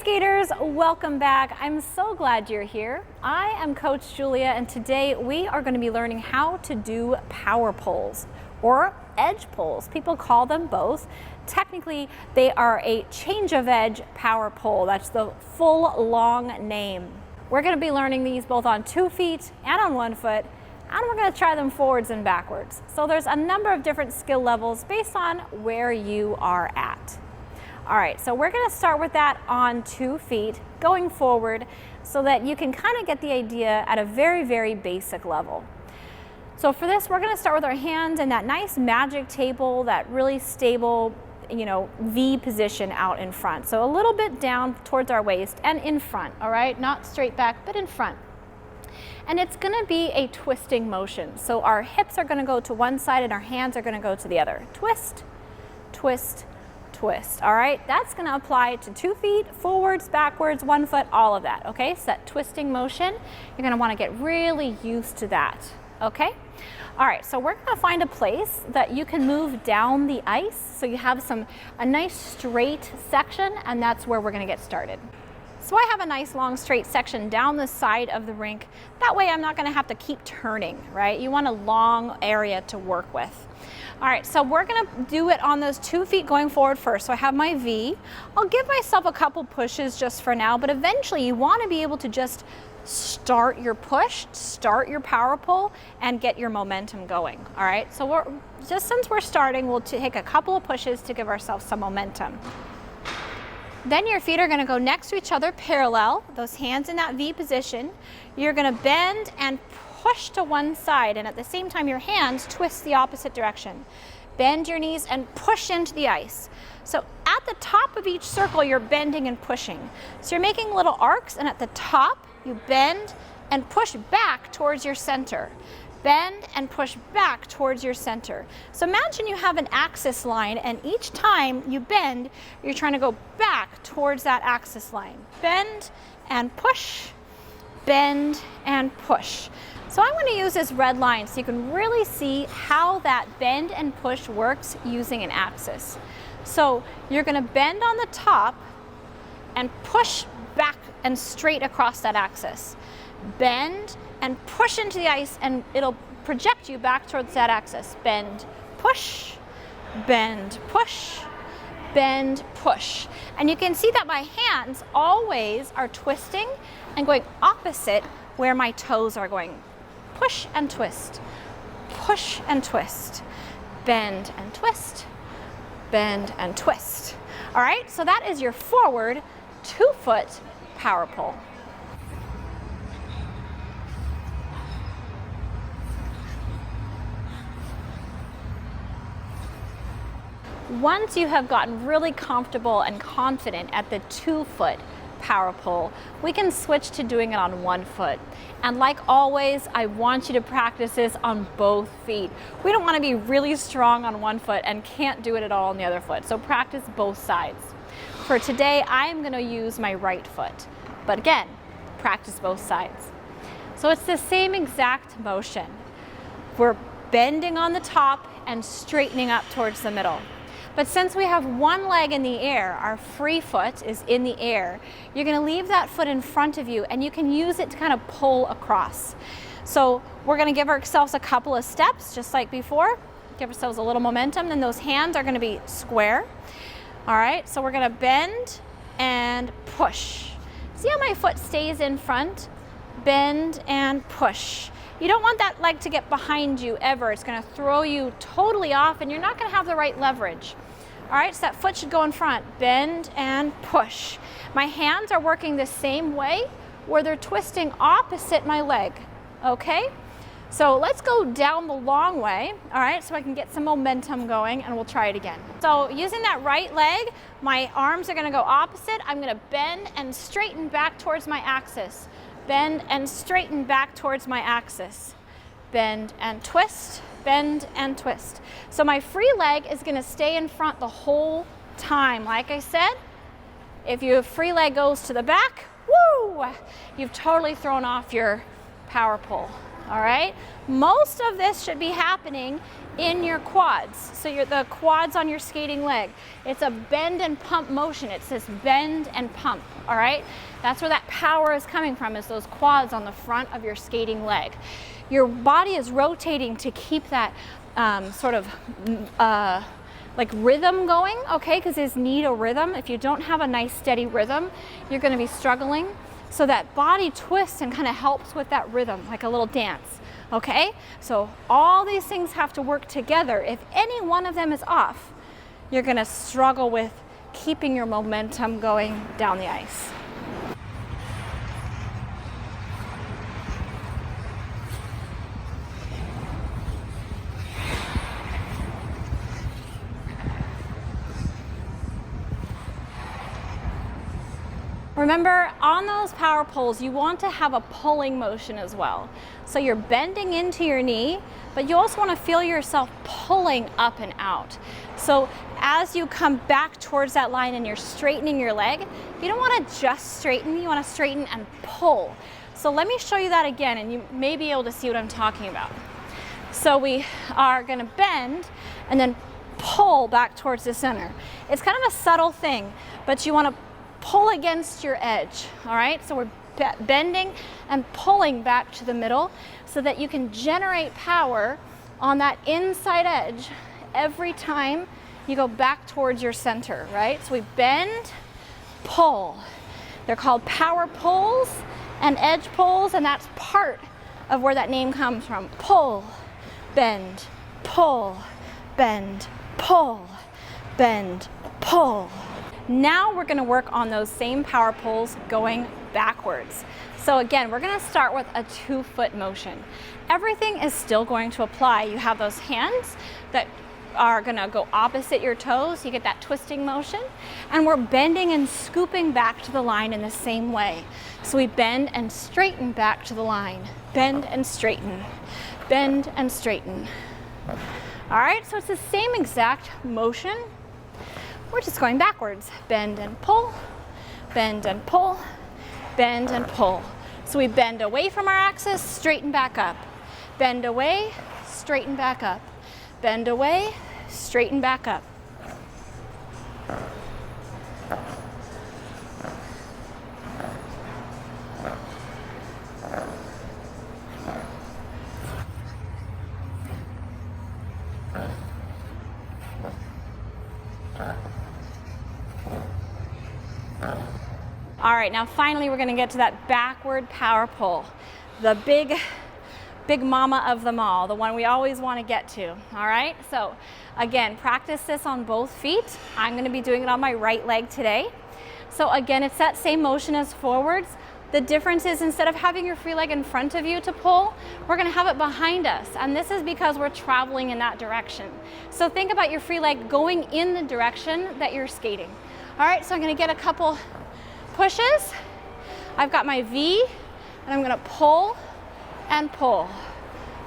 skaters, welcome back. I'm so glad you're here. I am Coach Julia, and today we are going to be learning how to do power pulls or edge pulls. People call them both. Technically, they are a change of edge power pull. That's the full long name. We're going to be learning these both on 2 feet and on 1 foot, and we're going to try them forwards and backwards. So there's a number of different skill levels based on where you are at. All right, so we're going to start with that on 2 feet going forward so that you can kind of get the idea at a very, very basic level. So for this, we're going to start with our hands in that nice magic table, that really stable, V position out in front. So a little bit down towards our waist and in front, all right? Not straight back, but in front. And it's going to be a twisting motion. So our hips are going to go to one side and our hands are going to go to the other. Twist, twist, twist. All right, that's going to apply to 2 feet, forwards, backwards, 1 foot, all of that. Okay, so that twisting motion, you're going to want to get really used to that. Okay, all right, so we're going to find a place that you can move down the ice so you have a nice straight section, and that's where we're going to get started. So I have a nice long straight section down the side of the rink. That way I'm not going to have to keep turning, right? You want a long area to work with. All right, so we're going to do it on those 2 feet going forward first. So I have my V. I'll give myself a couple pushes just for now, but eventually you want to be able to just start your push, start your power pull, and get your momentum going. All right, so since we're starting, we'll take a couple of pushes to give ourselves some momentum. Then your feet are going to go next to each other parallel, those hands in that V position. You're going to bend and push to one side, and at the same time your hands twist the opposite direction. Bend your knees and push into the ice. So at the top of each circle you're bending and pushing. So you're making little arcs, and at the top you bend and push back towards your center. Bend and push back towards your center. So imagine you have an axis line, and each time you bend, you're trying to go back towards that axis line. Bend and push, bend and push. So I'm going to use this red line so you can really see how that bend and push works using an axis. So you're going to bend on the top and push back and straight across that axis. Bend and push into the ice, and it'll project you back towards that axis. Bend, push, bend, push, bend, push. And you can see that my hands always are twisting and going opposite where my toes are going. Push and twist, push and twist, bend and twist, bend and twist. All right, so that is your forward 2 foot power pull. Once you have gotten really comfortable and confident at the 2 foot power pull, we can switch to doing it on 1 foot. And like always, I want you to practice this on both feet. We don't want to be really strong on 1 foot and can't do it at all on the other foot. So practice both sides. For today, I'm going to use my right foot. But again, practice both sides. So it's the same exact motion. We're bending on the top and straightening up towards the middle. But since we have one leg in the air, our free foot is in the air, you're going to leave that foot in front of you, and you can use it to kind of pull across. So we're going to give ourselves a couple of steps, just like before. Give ourselves a little momentum, then those hands are going to be square. All right, so we're going to bend and push. See how my foot stays in front? Bend and push. You don't want that leg to get behind you ever. It's going to throw you totally off, and you're not going to have the right leverage. All right, so that foot should go in front. Bend and push. My hands are working the same way where they're twisting opposite my leg. Okay? So let's go down the long way, all right, so I can get some momentum going, and we'll try it again. So using that right leg, my arms are going to go opposite. I'm going to bend and straighten back towards my axis. Bend and straighten back towards my axis. Bend and twist, bend and twist. So my free leg is going to stay in front the whole time. Like I said, if your free leg goes to the back, woo, you've totally thrown off your power pull. All right, most of this should be happening in your quads. So the quads on your skating leg. It's a bend and pump motion. It says bend and pump, all right? That's where that power is coming from, is those quads on the front of your skating leg. Your body is rotating to keep that like rhythm going, okay? Because you need a rhythm. If you don't have a nice steady rhythm, you're gonna be struggling. So that body twists and kind of helps with that rhythm, like a little dance. Okay, so all these things have to work together. If any one of them is off, you're gonna struggle with keeping your momentum going down the ice. Remember, on those power poles, you want to have a pulling motion as well. So you're bending into your knee, but you also want to feel yourself pulling up and out. So as you come back towards that line and you're straightening your leg, you don't want to just straighten, you want to straighten and pull. So let me show you that again, and you may be able to see what I'm talking about. So we are going to bend and then pull back towards the center. It's kind of a subtle thing, but you want to pull against your edge, all right? So we're bending and pulling back to the middle so that you can generate power on that inside edge every time you go back towards your center, right? So we bend, pull. They're called power pulls and edge pulls, and that's part of where that name comes from. Pull, bend, pull, bend, pull, bend, pull. Now we're going to work on those same power pulls going backwards. So again, we're going to start with a 2-foot motion. Everything is still going to apply. You have those hands that are going to go opposite your toes. You get that twisting motion. And we're bending and scooping back to the line in the same way. So we bend and straighten back to the line. Bend and straighten. Bend and straighten. All right, so it's the same exact motion. We're just going backwards. Bend and pull, bend and pull, bend and pull. So we bend away from our axis, straighten back up. Bend away, straighten back up. Bend away, straighten back up. All right, now finally we're going to get to that backward power pull, the big mama of them all, the one we always want to get to. All right, so again, practice this on both feet. I'm going to be doing it on my right leg today. So again, it's that same motion as forwards. The difference is, instead of having your free leg in front of you to pull, we're going to have it behind us, and this is because we're traveling in that direction. So think about your free leg going in the direction that you're skating. All right, so I'm going to get a couple pushes. I've got my V, and I'm going to pull and pull,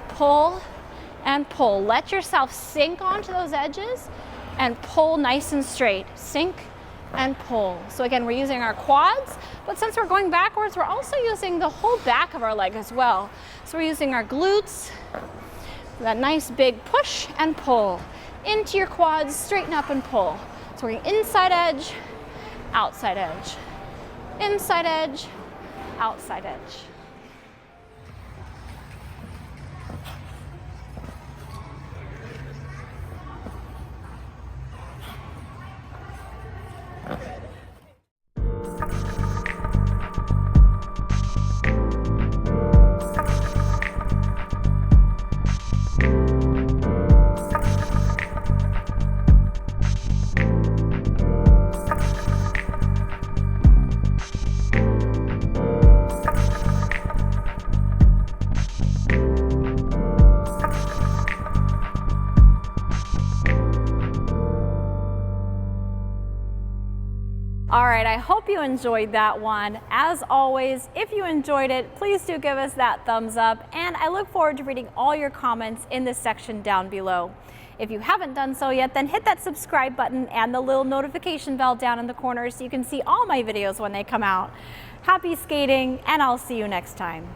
pull and pull. Let yourself sink onto those edges and pull nice and straight. Sink and pull. So again, we're using our quads, but since we're going backwards, we're also using the whole back of our leg as well. So we're using our glutes, that nice big push and pull into your quads, straighten up and pull. So we're going inside edge, outside edge, inside edge, outside edge. All right, I hope you enjoyed that one. As always, if you enjoyed it, please do give us that thumbs up, and I look forward to reading all your comments in this section down below. If you haven't done so yet, then hit that subscribe button and the little notification bell down in the corner so you can see all my videos when they come out. Happy skating, and I'll see you next time.